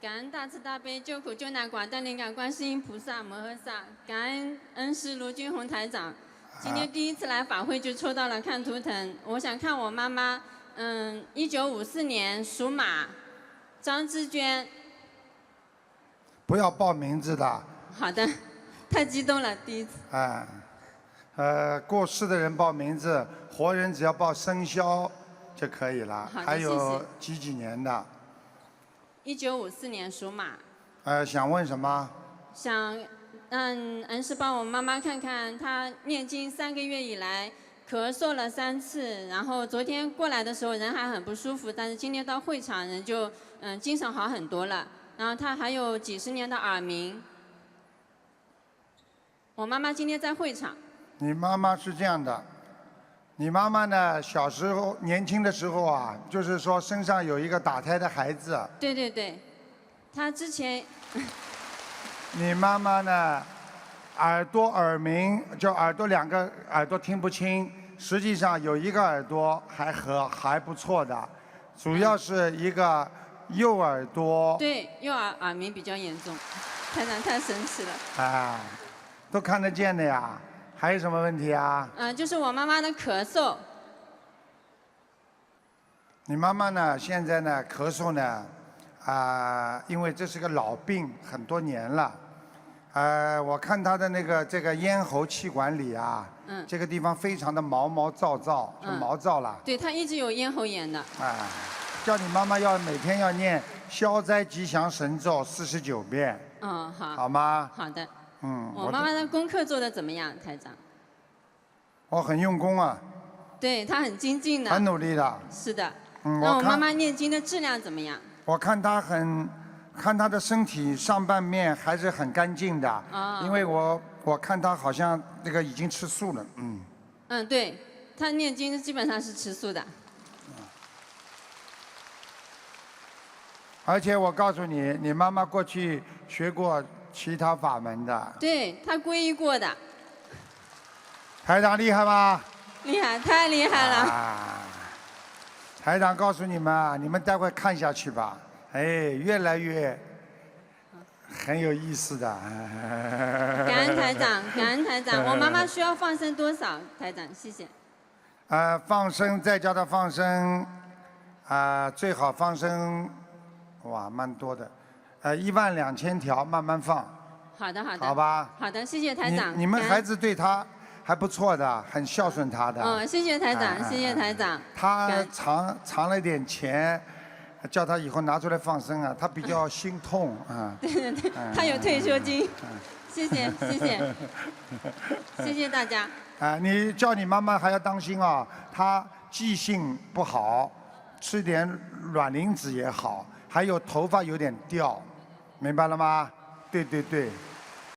感恩大慈大悲救苦救难广大灵感观世音菩萨摩诃萨，感恩恩师卢军宏台长。今天第一次来法会就抽到了看图腾，我想看我妈妈，1954年属马，张志娟。不要报名字的。好的，太激动了，第一次。过世的人报名字，活人只要报生肖就可以了。好的，还有谢谢。几年的1954年属马。想问什么？想让恩师帮我妈妈看看，她念经3个月以来咳嗽了3次，然后昨天过来的时候人还很不舒服，但是今天到会场人就精神好很多了。然后她还有几十年的耳鸣。我妈妈今天在会场。你妈妈是这样的，你妈妈呢，小时候年轻的时候啊，就是说身上有一个打胎的孩子。对对对，她之前。你妈妈呢，耳鸣，就耳朵2个耳朵听不清，实际上有1个耳朵还不错的，主要是一个右耳朵。对，右耳鸣比较严重，台长太神奇了。都看得见的呀。还有什么问题啊？就是我妈妈的咳嗽。你妈妈呢？现在呢，咳嗽呢，因为这是个老病，很多年了。我看她的这个咽喉气管里啊，这个地方非常的毛毛躁躁，就毛躁了。对，她一直有咽喉炎的。叫你妈妈每天要念消灾吉祥神咒49遍。好。好吗？好的。我妈妈的功课做得怎么样，台长？我很用功啊。对，她很精进的。很努力的。是的。那我妈妈念经的质量怎么样？我看她的身体上半面还是很干净的。因为我看她好像那个已经吃素了。对，她念经基本上是吃素的。而且我告诉你，你妈妈过去学过其他法门的。对，她皈依过的。台长厉害吧？厉害，太厉害了。台长告诉你们啊，你们待会看下去吧，越来越很有意思的。感恩台长，感恩台长。我妈妈需要放生多少？台长，谢谢。放生再叫她放生，最好放生，哇，蛮多的，12000条，慢慢放。好的，好的。好吧。好的，谢谢台长。你们孩子对她还不错的，很孝顺她的。谢谢台长，谢谢台长。他藏了点钱，叫他以后拿出来放生啊，他比较心痛啊。对，他有退休金。谢谢，谢谢，谢谢大家。你叫你妈妈还要当心啊，她记性不好，吃点卵磷脂也好，还有头发有点掉，明白了吗？对对对。